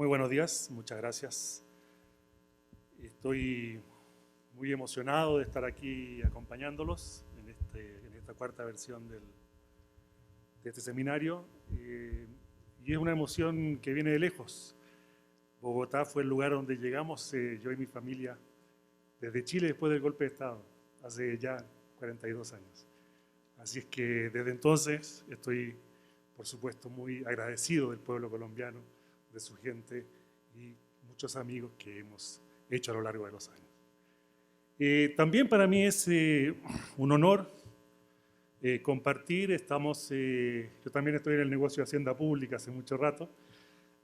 Muy buenos días, muchas gracias. Estoy muy emocionado de estar aquí acompañándolos en esta cuarta versión de este seminario. Y es una emoción que viene de lejos. Bogotá fue el lugar donde llegamos, yo y mi familia, desde Chile después del golpe de Estado, hace ya 42 años. Así es que desde entonces estoy, por supuesto, muy agradecido del pueblo colombiano, de su gente y muchos amigos que hemos hecho a lo largo de los años. También para mí es un honor compartir. Yo también estoy en el negocio de Hacienda Pública hace mucho rato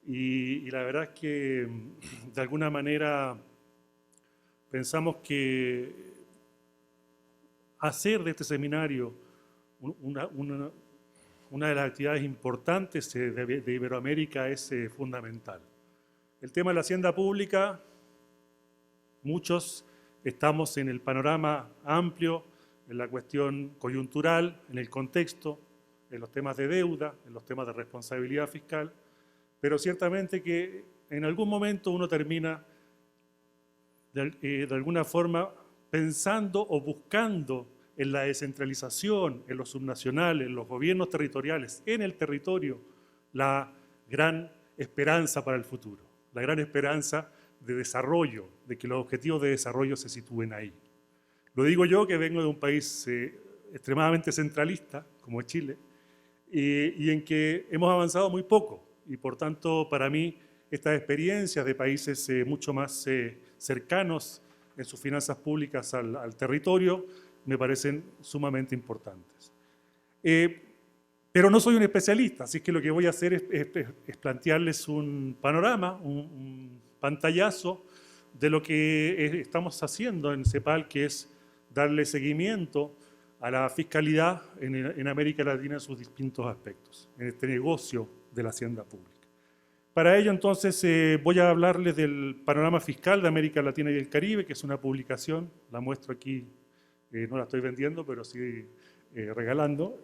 y la verdad es que de alguna manera pensamos que hacer de este seminario una de las actividades importantes de Iberoamérica es fundamental. El tema de la hacienda pública, muchos estamos en el panorama amplio, en la cuestión coyuntural, en el contexto, en los temas de deuda, en los temas de responsabilidad fiscal, pero ciertamente que en algún momento uno termina de alguna forma pensando o buscando en la descentralización, en los subnacionales, en los gobiernos territoriales, en el territorio, la gran esperanza para el futuro, la gran esperanza de desarrollo, de que los objetivos de desarrollo se sitúen ahí. Lo digo yo que vengo de un país extremadamente centralista, como es Chile, y en que hemos avanzado muy poco, y por tanto para mí estas experiencias de países mucho más cercanos en sus finanzas públicas al territorio me parecen sumamente importantes. Pero no soy un especialista, así que lo que voy a hacer es plantearles un panorama, un pantallazo de lo que estamos haciendo en CEPAL, que es darle seguimiento a la fiscalidad en América Latina en sus distintos aspectos, en este negocio de la hacienda pública. Para ello, entonces, voy a hablarles del panorama fiscal de América Latina y el Caribe, que es una publicación, la muestro aquí, no la estoy vendiendo, pero sí regalando,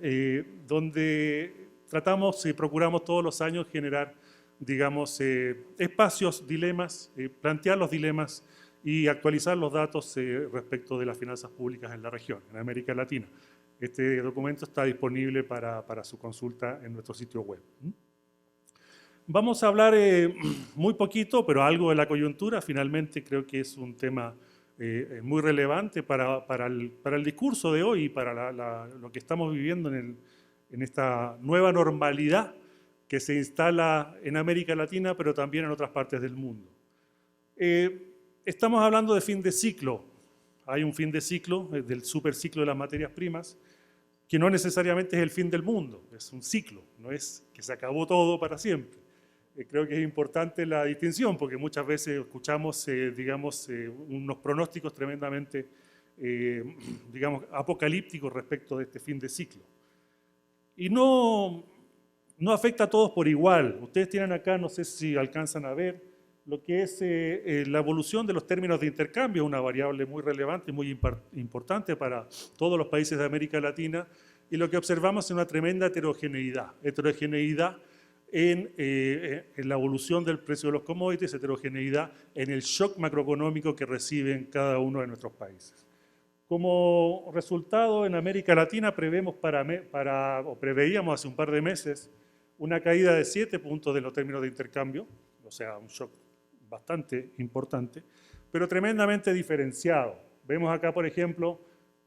donde tratamos y procuramos todos los años generar, digamos, espacios, dilemas, plantear los dilemas y actualizar los datos respecto de las finanzas públicas en la región, en América Latina. Este documento está disponible para su consulta en nuestro sitio web. Vamos a hablar muy poquito, pero algo de la coyuntura. Finalmente creo que es un tema muy relevante para el discurso de hoy y para lo que estamos viviendo en esta nueva normalidad que se instala en América Latina, pero también en otras partes del mundo. Estamos hablando de fin de ciclo. Hay un fin de ciclo, del superciclo de las materias primas, que no necesariamente es el fin del mundo, es un ciclo, no es que se acabó todo para siempre. Creo que es importante la distinción, porque muchas veces escuchamos, digamos, unos pronósticos tremendamente, digamos, apocalípticos respecto de este fin de ciclo. Y no afecta a todos por igual. Ustedes tienen acá, no sé si alcanzan a ver, lo que es la evolución de los términos de intercambio, una variable muy relevante y muy importante para todos los países de América Latina, y lo que observamos es una tremenda heterogeneidad en la evolución del precio de los commodities, heterogeneidad en el shock macroeconómico que reciben cada uno de nuestros países. Como resultado, en América Latina preveíamos hace un par de meses una caída de 7 puntos de los términos de intercambio, o sea, un shock bastante importante, pero tremendamente diferenciado. Vemos acá, por ejemplo,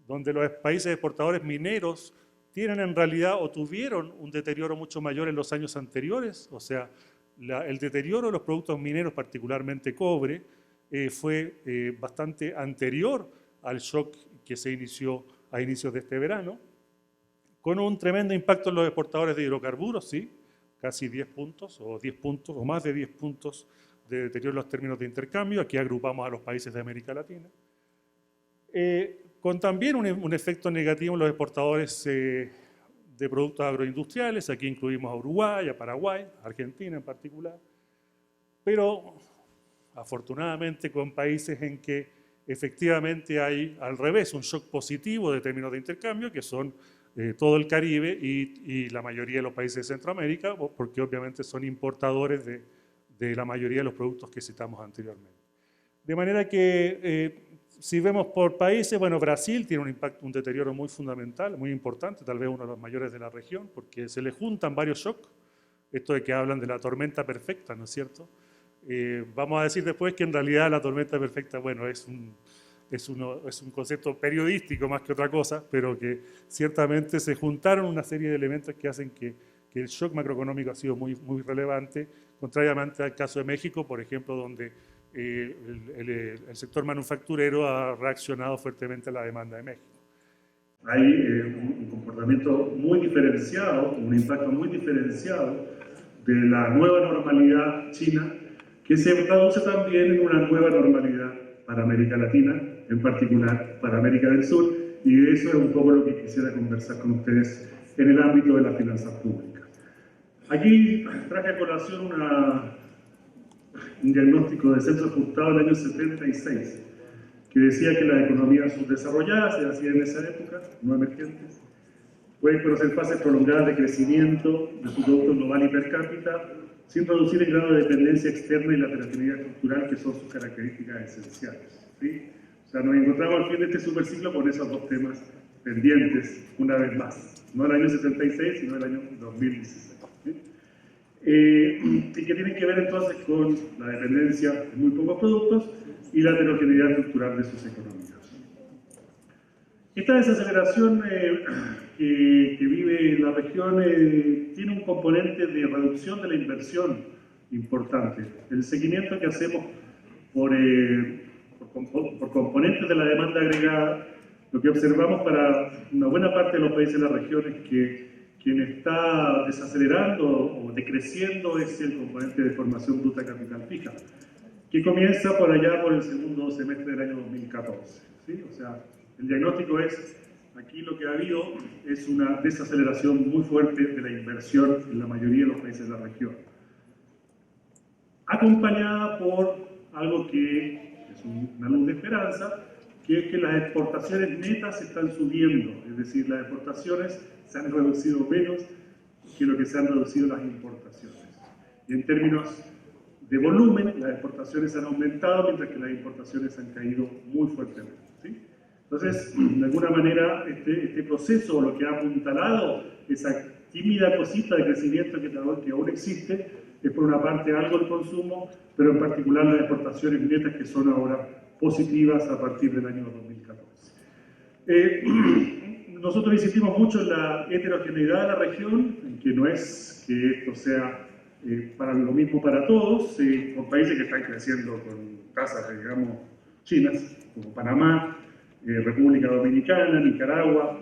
donde los países exportadores mineros tienen en realidad o tuvieron un deterioro mucho mayor en los años anteriores, o sea, el deterioro de los productos mineros, particularmente cobre, fue bastante anterior al shock que se inició a inicios de este verano, con un tremendo impacto en los exportadores de hidrocarburos, ¿sí? Casi 10 puntos, o 10 puntos, o más de 10 puntos de deterioro en los términos de intercambio. Aquí agrupamos a los países de América Latina. Con también un efecto negativo en los exportadores de productos agroindustriales. Aquí incluimos a Uruguay, a Paraguay, a Argentina en particular. Pero afortunadamente con países en que efectivamente hay al revés un shock positivo de términos de intercambio, que son todo el Caribe y la mayoría de los países de Centroamérica, porque obviamente son importadores de la mayoría de los productos que citamos anteriormente. De manera que, si vemos por países, bueno, Brasil tiene un deterioro muy fundamental, muy importante, tal vez uno de los mayores de la región, porque se le juntan varios shocks, esto de que hablan de la tormenta perfecta, ¿no es cierto? Vamos a decir después que en realidad la tormenta perfecta, bueno, es un concepto periodístico más que otra cosa, pero que ciertamente se juntaron una serie de elementos que hacen que el shock macroeconómico ha sido muy, muy relevante, contrariamente al caso de México, por ejemplo, donde el sector manufacturero ha reaccionado fuertemente a la demanda de México. Hay un comportamiento muy diferenciado, un impacto muy diferenciado de la nueva normalidad china, que se traduce también en una nueva normalidad para América Latina, en particular para América del Sur, y eso es un poco lo que quisiera conversar con ustedes en el ámbito de las finanzas públicas. Aquí traje a colación un diagnóstico de Censo Ajustado del año 76, que decía que las economías subdesarrolladas, se hacían en esa época, no emergentes, pueden conocer fases prolongadas de crecimiento de su producto global y per cápita, sin reducir el grado de dependencia externa y la heterogeneidad cultural, que son sus características esenciales. ¿Sí? O sea, nos encontramos al fin de este superciclo con esos dos temas pendientes, una vez más. No el año 76, sino el año 2016. ¿Sí? Y que tienen que ver entonces con la dependencia de muy pocos productos y la heterogeneidad cultural de sus economías. Esta desaceleración que vive la región tiene un componente de reducción de la inversión importante. El seguimiento que hacemos por componentes de la demanda agregada, lo que observamos para una buena parte de los países de la región es que quien está desacelerando o decreciendo es el componente de formación bruta capital fija, que comienza por allá por el segundo semestre del año 2014. ¿Sí? O sea, el diagnóstico es, aquí lo que ha habido es una desaceleración muy fuerte de la inversión en la mayoría de los países de la región, acompañada por algo que es una luz de esperanza, que es que las exportaciones netas están subiendo, es decir, las exportaciones se han reducido menos que lo que se han reducido las importaciones. Y en términos de volumen, las exportaciones han aumentado, mientras que las importaciones han caído muy fuertemente. ¿Sí? Entonces, de alguna manera, este proceso, lo que ha apuntalado esa tímida cosita de crecimiento que aún existe, es por una parte algo el consumo, pero en particular las exportaciones netas que son ahora positivas a partir del año 2014. Nosotros insistimos mucho en la heterogeneidad de la región, en que no es que esto sea para lo mismo para todos, con países que están creciendo con tasas, digamos, chinas, como Panamá, República Dominicana, Nicaragua,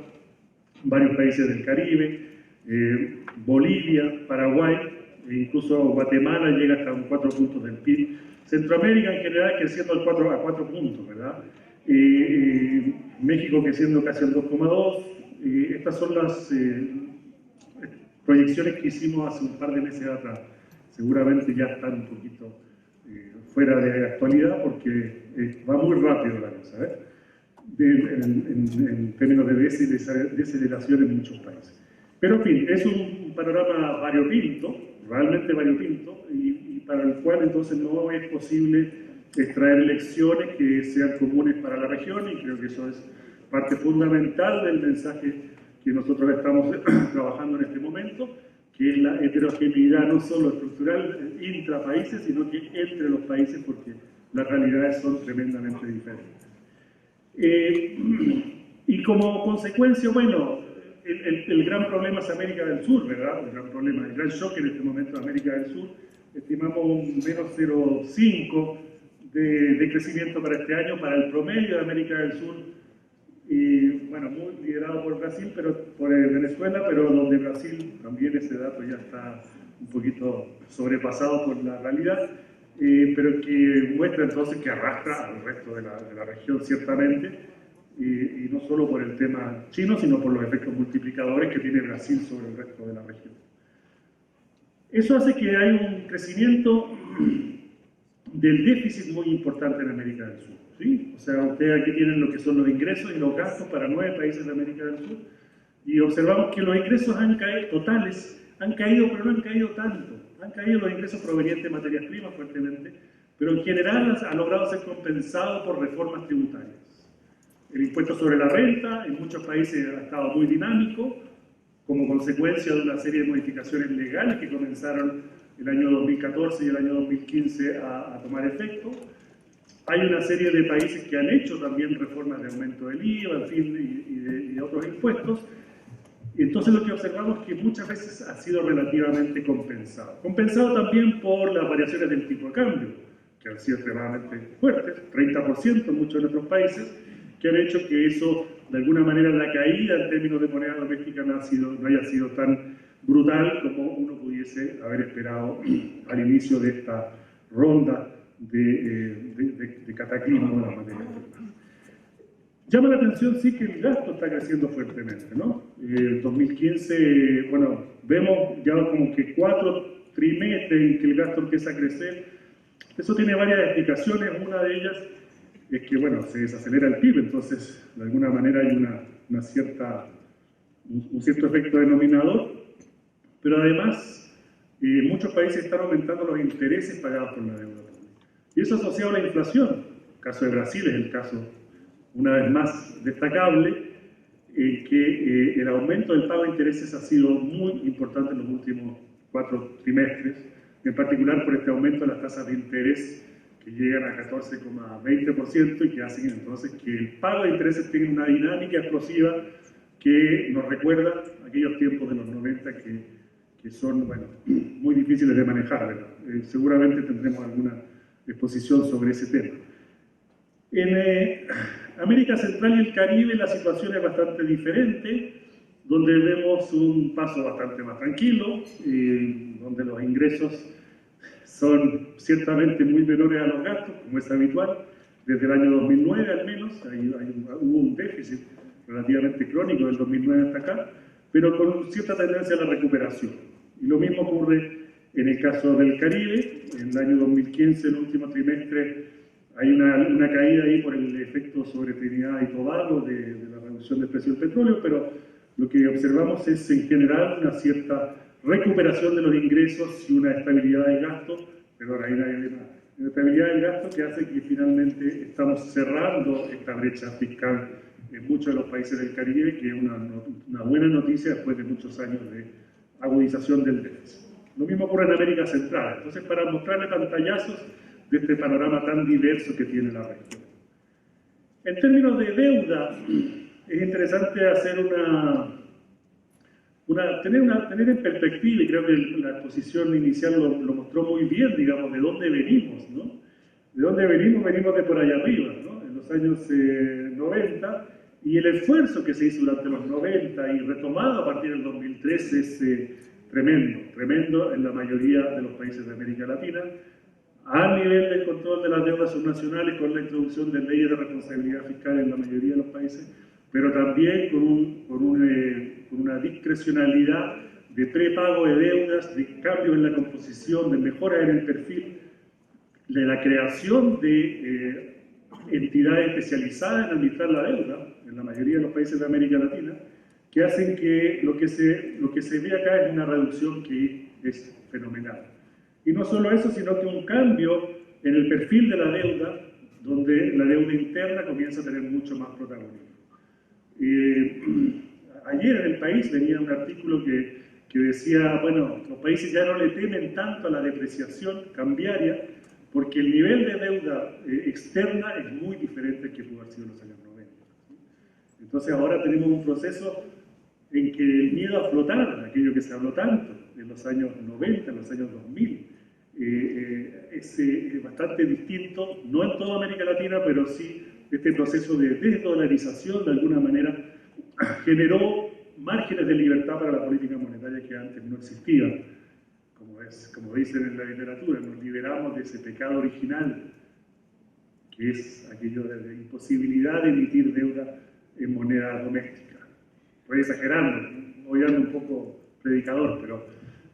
varios países del Caribe, Bolivia, Paraguay, e incluso Guatemala llega hasta un 4 puntos del PIB. Centroamérica en general creciendo a 4 puntos, ¿verdad? México creciendo casi al 2,2. Estas son las proyecciones que hicimos hace un par de meses atrás. Seguramente ya están un poquito fuera de actualidad porque va muy rápido la cosa, ¿eh? En términos de desaceleración en muchos países. Pero en fin, es un panorama variopinto, realmente variopinto, y para el cual entonces no es posible extraer lecciones que sean comunes para la región, y creo que eso es parte fundamental del mensaje que nosotros estamos trabajando en este momento, que es la heterogeneidad no solo estructural intrapaíses, sino que entre los países, porque las realidades son tremendamente diferentes. Y como consecuencia, bueno, el gran problema es América del Sur, ¿verdad? El gran problema, el gran shock en este momento de América del Sur, estimamos un menos 0,5 de crecimiento para este año, para el promedio de América del Sur, y bueno, muy liderado por Brasil, por Venezuela, pero donde Brasil también ese dato ya está un poquito sobrepasado por la realidad, pero que muestra entonces que arrastra al resto de la región ciertamente, y no solo por el tema chino, sino por los efectos multiplicadores que tiene Brasil sobre el resto de la región. Eso hace que haya un crecimiento del déficit muy importante en América del Sur. ¿Sí? O sea, ustedes aquí tienen lo que son los ingresos y los gastos para 9 países de América del Sur, y observamos que los ingresos totales han caído, pero no han caído tanto. Han caído los ingresos provenientes de materias primas fuertemente, pero en general ha logrado ser compensado por reformas tributarias. El impuesto sobre la renta en muchos países ha estado muy dinámico, como consecuencia de una serie de modificaciones legales que comenzaron el año 2014 y el año 2015 a tomar efecto. Hay una serie de países que han hecho también reformas de aumento del IVA, en fin, y de otros impuestos. Entonces lo que observamos es que muchas veces ha sido relativamente compensado. Compensado también por las variaciones del tipo de cambio, que han sido extremadamente fuertes, 30% en muchos de nuestros países, que han hecho que eso, de alguna manera, la caída en términos de moneda doméstica no haya sido tan brutal como uno pudiese haber esperado al inicio de esta ronda de cataclismo de las materias primas. Llama la atención, sí, que el gasto está creciendo fuertemente, ¿no? En 2015, bueno, vemos ya como que 4 trimestres en que el gasto empieza a crecer. Eso tiene varias explicaciones. Una de ellas es que, bueno, se desacelera el PIB, entonces, de alguna manera hay un cierto efecto denominador, pero además, muchos países están aumentando los intereses pagados por la deuda pública. Y eso asociado a la inflación. El caso de Brasil es el caso, una vez más, destacable, que el aumento del pago de intereses ha sido muy importante en los últimos 4 trimestres, en particular por este aumento de las tasas de interés que llegan a 14,20% y que hacen entonces que el pago de intereses tenga una dinámica explosiva que nos recuerda aquellos tiempos de los 90 que son, bueno, muy difíciles de manejar, ¿verdad? Seguramente tendremos alguna exposición sobre ese tema. En América Central y el Caribe la situación es bastante diferente, donde vemos un paso bastante más tranquilo, donde los ingresos son ciertamente muy menores a los gastos, como es habitual, desde el año 2009 al menos, hubo un déficit relativamente crónico del 2009 hasta acá, pero con cierta tendencia a la recuperación. Y lo mismo ocurre en el caso del Caribe. En el año 2015, el último trimestre, hay una caída ahí por el efecto sobre Trinidad y Tobago de la reducción del precio del petróleo, pero lo que observamos es en general una cierta recuperación de los ingresos y una estabilidad del gasto, perdón, ahí una estabilidad del gasto que hace que finalmente estamos cerrando esta brecha fiscal en muchos de los países del Caribe, que es una buena noticia después de muchos años de agudización del déficit. Lo mismo ocurre en América Central. Entonces, para mostrarle pantallazos de este panorama tan diverso que tiene la región. En términos de deuda, es interesante hacer tener en perspectiva, y creo que la exposición inicial lo mostró muy bien, digamos, de dónde venimos, ¿no? De dónde venimos de por allá arriba, ¿no? En los años 90, y el esfuerzo que se hizo durante los 90 y retomado a partir del 2003 es tremendo en la mayoría de los países de América Latina, a nivel del control de las deudas subnacionales con la introducción de leyes de responsabilidad fiscal en la mayoría de los países, pero también con una discrecionalidad de prepago de deudas, de cambios en la composición, de mejoras en el perfil, de la creación de entidades especializadas en administrar la deuda, en la mayoría de los países de América Latina, que hacen que lo que se ve acá es una reducción que es fenomenal. Y no solo eso, sino que un cambio en el perfil de la deuda, donde la deuda interna comienza a tener mucho más protagonismo. Ayer en El País venía un artículo que decía, bueno, los países ya no le temen tanto a la depreciación cambiaria, porque el nivel de deuda externa es muy diferente al que pudo haber sido en los años 90. Entonces ahora tenemos un proceso en que el miedo a flotar, aquello que se habló tanto en los años 90, en los años 2000, es bastante distinto, no en toda América Latina, pero sí este proceso de desdolarización de alguna manera generó márgenes de libertad para la política monetaria que antes no existían. Como dicen en la literatura, nos liberamos de ese pecado original, que es aquello de la imposibilidad de emitir deuda en moneda doméstica. Estoy exagerando, voy a un poco predicador, pero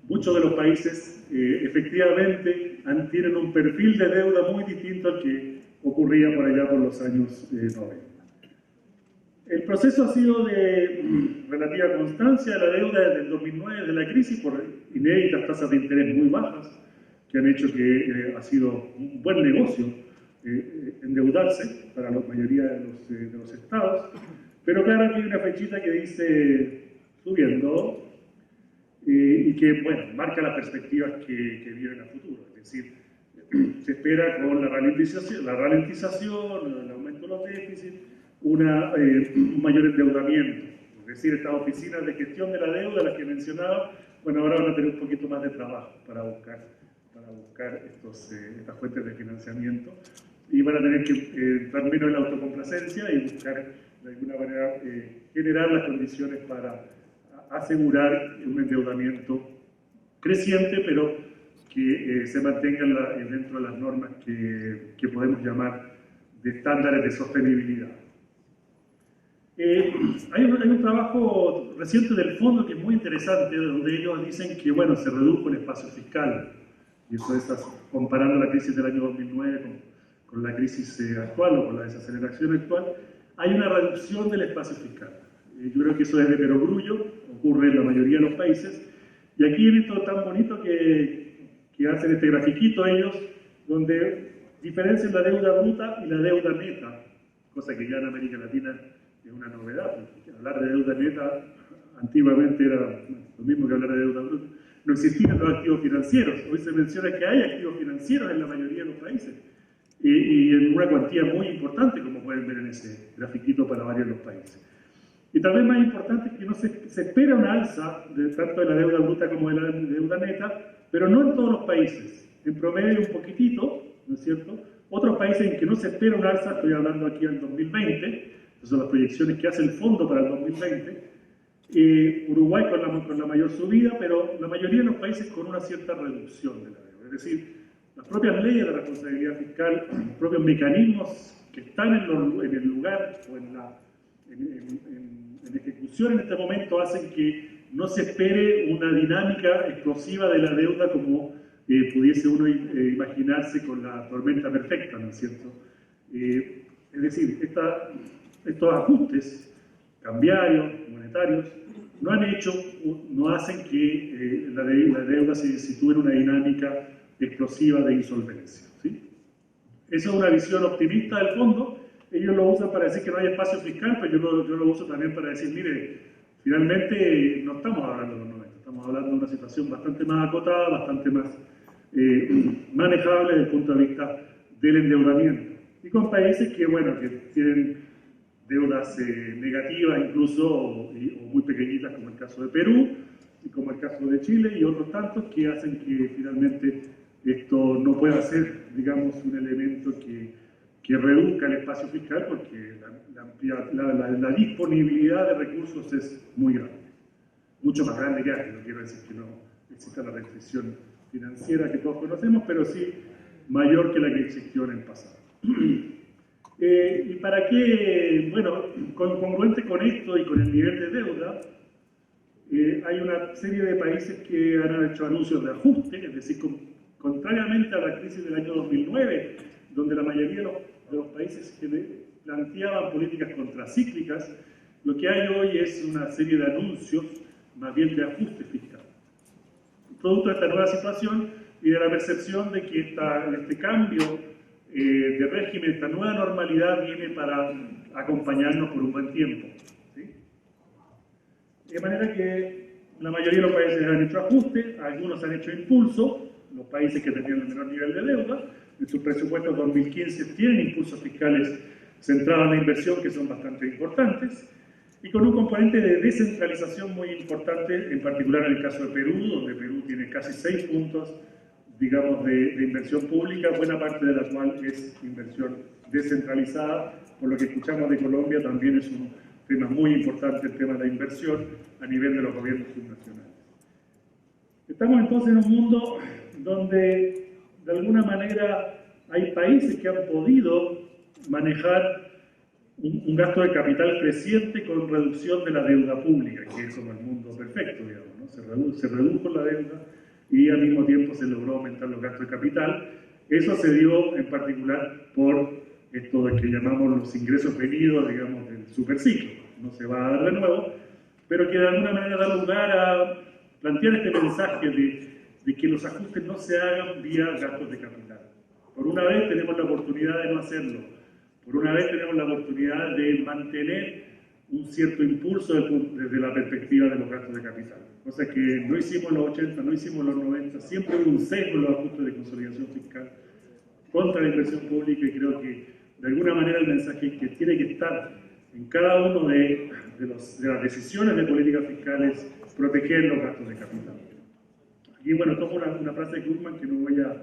muchos de los países efectivamente tienen un perfil de deuda muy distinto al que ocurría por allá por los años 90. El proceso ha sido de relativa constancia de la deuda desde el 2009, desde la crisis, por inéditas tasas de interés muy bajas, que han hecho que ha sido un buen negocio endeudarse para la mayoría de los estados, pero claro, aquí hay una flechita que dice subiendo y que, bueno, marca las perspectivas que vienen a futuro. Es decir, se espera con la ralentización, el aumento de los déficits, un mayor endeudamiento. Es decir, estas oficinas de gestión de la deuda, las que mencionaba, bueno, ahora van a tener un poquito más de trabajo para buscar estas fuentes de financiamiento y van a tener que entrar menos en la autocomplacencia y buscar, de alguna manera, generar las condiciones para asegurar un endeudamiento creciente, pero que se mantengan dentro de las normas que podemos llamar de estándares de sostenibilidad. Hay un trabajo reciente del fondo que es muy interesante, donde ellos dicen que, bueno, se redujo el espacio fiscal, y eso es comparando la crisis del año 2009 con la crisis actual o con la desaceleración actual, hay una reducción del espacio fiscal. Yo creo que eso es de perogrullo, ocurre en la mayoría de los países, y aquí en esto tan bonito que hacen este grafiquito ellos, donde diferencian la deuda bruta y la deuda neta, cosa que ya en América Latina es una novedad, porque hablar de deuda neta antiguamente era lo mismo que hablar de deuda bruta. No existían los activos financieros, hoy se menciona que hay activos financieros en la mayoría de los países, y en una cuantía muy importante, como pueden ver en ese grafiquito para varios de los países. Y también más importante es que no se espera una alza tanto de la deuda bruta como de la deuda neta, pero no en todos los países. En promedio un poquitito, ¿no es cierto? Otros países en que no se espera una alza, estoy hablando aquí del 2020, esas son las proyecciones que hace el fondo para el 2020, Uruguay con la mayor subida, pero la mayoría de los países con una cierta reducción de la deuda. Es decir, las propias leyes de responsabilidad fiscal, los propios mecanismos que están en el lugar o en ejecución en este momento hacen que no se espere una dinámica explosiva de la deuda como pudiese uno imaginarse con la tormenta perfecta, ¿no es cierto? Es decir, estos ajustes cambiarios, monetarios, no hacen que la deuda se sitúe en una dinámica explosiva de insolvencia, ¿sí? Esa es una visión optimista del fondo. Ellos lo usan para decir que no hay espacio fiscal, pero yo lo uso también para decir, mire, finalmente no estamos hablando de los 90, estamos hablando de una situación bastante más acotada, bastante más manejable desde el punto de vista del endeudamiento. Y con países que, bueno, que tienen deudas negativas incluso o muy pequeñitas, como el caso de Perú y como el caso de Chile y otros tantos que hacen que finalmente esto no pueda ser, digamos, un elemento que reduzca el espacio fiscal porque la disponibilidad de recursos es muy grande, mucho más grande que antes. No quiero decir que no exista la restricción financiera que todos conocemos, pero sí mayor que la que existió en el pasado. ¿Y para qué? Bueno, congruente con esto y con el nivel de deuda, hay una serie de países que han hecho anuncios de ajuste, es decir, contrariamente a la crisis del año 2009, donde la mayoría de los países que planteaban políticas contracíclicas, lo que hay hoy es una serie de anuncios, más bien de ajuste fiscal. Producto de esta nueva situación y de la percepción de que este cambio de régimen, esta nueva normalidad viene para acompañarnos por un buen tiempo, ¿sí? De manera que la mayoría de los países han hecho ajustes, algunos han hecho impulso, los países que tenían el menor nivel de deuda, en sus presupuestos 2015 tienen impulsos fiscales centrados en la inversión que son bastante importantes, y con un componente de descentralización muy importante, en particular en el caso de Perú, donde Perú tiene casi 6 puntos, digamos, de inversión pública, buena parte de la cual es inversión descentralizada. Por lo que escuchamos de Colombia, también es un tema muy importante el tema de la inversión a nivel de los gobiernos subnacionales. Estamos entonces en un mundo donde de alguna manera hay países que han podido manejar un gasto de capital creciente con reducción de la deuda pública, que es como el mundo perfecto, digamos, ¿no? Se redujo la deuda y al mismo tiempo se logró aumentar los gastos de capital. Eso se dio en particular por esto de que llamamos los ingresos venidos, digamos, del superciclo. no se va a dar de nuevo, pero que de alguna manera da lugar a plantear este mensaje de que los ajustes no se hagan vía gastos de capital. Por una vez tenemos la oportunidad de no hacerlo, por una vez tenemos la oportunidad de mantener un cierto impulso desde la perspectiva de los gastos de capital. Cosa que no hicimos en los 80, no hicimos en los 90, siempre hubo un sesgo en los ajustes de consolidación fiscal contra la inversión pública, y creo que de alguna manera el mensaje que tiene que estar en cada uno de las decisiones de políticas fiscales, proteger los gastos de capital. Aquí, bueno, tomo una frase de Krugman que no voy a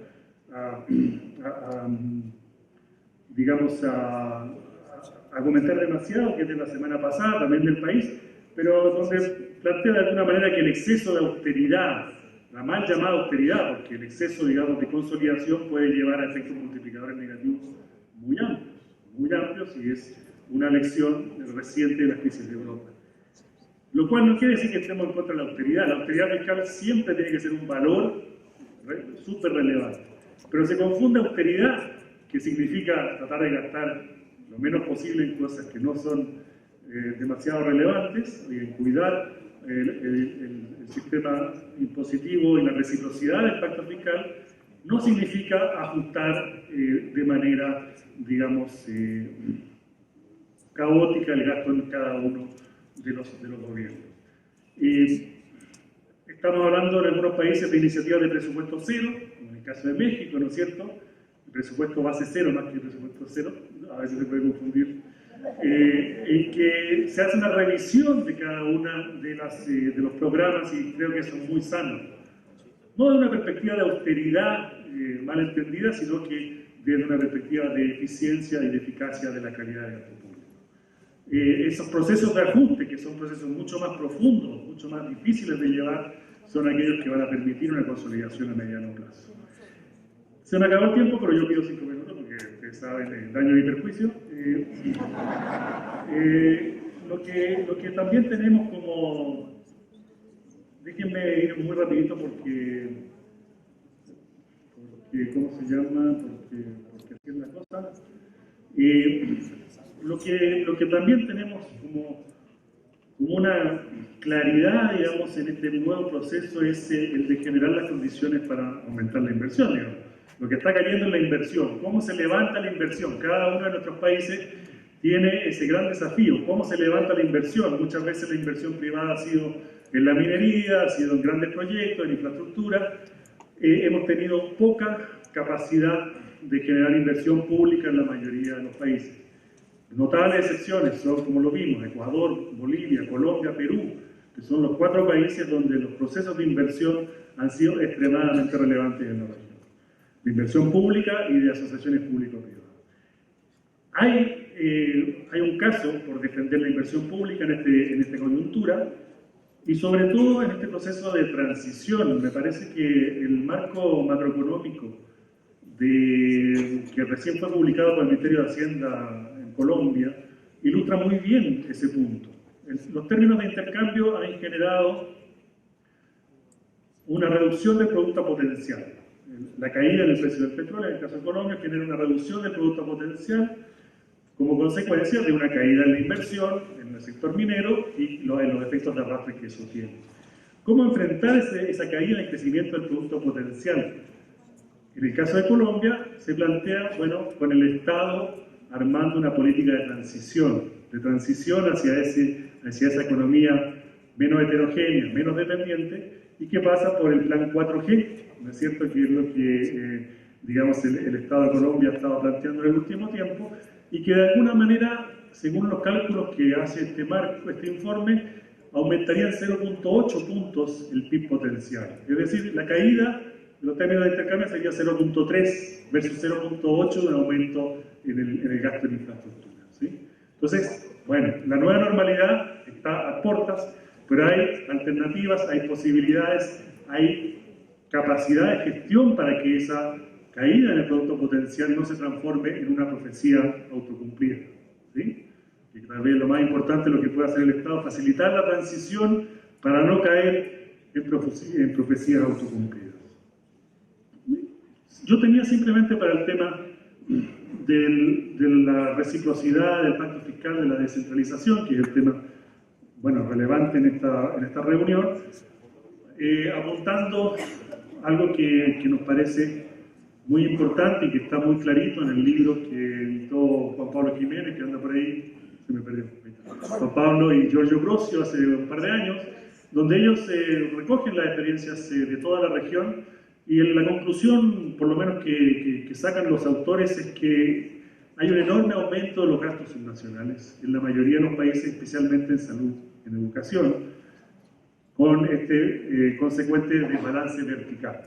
comentar demasiado, que es de la semana pasada, también del país, pero donde plantea de alguna manera que el exceso de austeridad, la mal llamada austeridad, porque el exceso, digamos, de consolidación puede llevar a efectos multiplicadores negativos muy amplios, y es una lección reciente de la crisis de Europa. Lo cual no quiere decir que estemos en contra de la austeridad. La austeridad fiscal siempre tiene que ser un valor súper relevante. Pero se confunde austeridad, que significa tratar de gastar lo menos posible en cosas que no son demasiado relevantes, y en cuidar el sistema impositivo y la reciprocidad del pacto fiscal, no significa ajustar de manera, digamos, caótica el gasto en cada uno de los gobiernos. Estamos hablando en algunos países de iniciativas de presupuesto cero, como en el caso de México, ¿no es cierto? El presupuesto base cero más que el presupuesto cero, a veces se puede confundir, en que se hace una revisión de cada una de los programas, y creo que eso es muy sano. No de una perspectiva de austeridad mal entendida, sino que desde una perspectiva de eficiencia y de eficacia de la calidad del gasto público. Esos procesos de ajuste, que son procesos mucho más profundos, mucho más difíciles de llevar, son aquellos que van a permitir una consolidación a mediano plazo. Se me acabó el tiempo, pero yo pido 5 minutos porque ustedes saben el daño y perjuicio. Lo que también tenemos como... Déjenme ir muy rapidito porque ¿cómo se llama? Porque así es la cosa. Lo que también tenemos como una claridad, digamos, en este nuevo proceso es el de generar las condiciones para aumentar la inversión, digamos. Lo que está cayendo es la inversión. ¿Cómo se levanta la inversión? Cada uno de nuestros países tiene ese gran desafío. ¿Cómo se levanta la inversión? Muchas veces la inversión privada ha sido en la minería, ha sido en grandes proyectos, en infraestructura. Hemos tenido poca capacidad de generar inversión pública en la mayoría de los países. Notables excepciones son, como lo vimos, Ecuador, Bolivia, Colombia, Perú, que son los 4 países donde los procesos de inversión han sido extremadamente relevantes en la región. De inversión pública y de asociaciones público-privadas. Hay un caso por defender la inversión pública en esta coyuntura, y sobre todo en este proceso de transición. Me parece que el marco macroeconómico que recién fue publicado por el Ministerio de Hacienda en Colombia ilustra muy bien ese punto. Los términos de intercambio han generado una reducción del producto potencial. La caída del precio del petróleo, en el caso de Colombia, genera una reducción del producto potencial como consecuencia de una caída en la inversión en el sector minero y los efectos de arrastre que eso tiene. ¿Cómo enfrentar esa caída en el crecimiento del producto potencial? En el caso de Colombia se plantea, bueno, con el Estado armando una política de transición hacia esa economía menos heterogénea, menos dependiente, y que pasa por el plan 4G, ¿no es cierto?, que es lo que, digamos, el Estado de Colombia ha estado planteando en el último tiempo, y que de alguna manera, según los cálculos que hace este informe, aumentaría en 0.8 puntos el PIB potencial. Es decir, la caída de los términos de intercambio sería 0.3 versus 0.8 de un aumento en el gasto en infraestructura, ¿sí? Entonces, bueno, la nueva normalidad está a puertas, pero hay alternativas, hay posibilidades, hay capacidad de gestión para que esa caída en el producto potencial no se transforme en una profecía autocumplida, ¿sí? Y tal vez lo más importante, lo que puede hacer el Estado, facilitar la transición para no caer en profecías autocumplidas. Yo tenía simplemente para el tema de la reciprocidad, del pacto fiscal, de la descentralización, que es el tema, bueno, relevante en esta reunión, apuntando algo que nos parece muy importante y que está muy clarito en el libro que editó Juan Pablo Jiménez, que anda por ahí, se me perdió, Juan Pablo y Giorgio Brosio hace un par de años, donde ellos recogen las experiencias de toda la región, y la conclusión, por lo menos que sacan los autores, es que hay un enorme aumento de los gastos subnacionales en la mayoría de los países, especialmente en salud, en educación, con este consecuente desbalance vertical.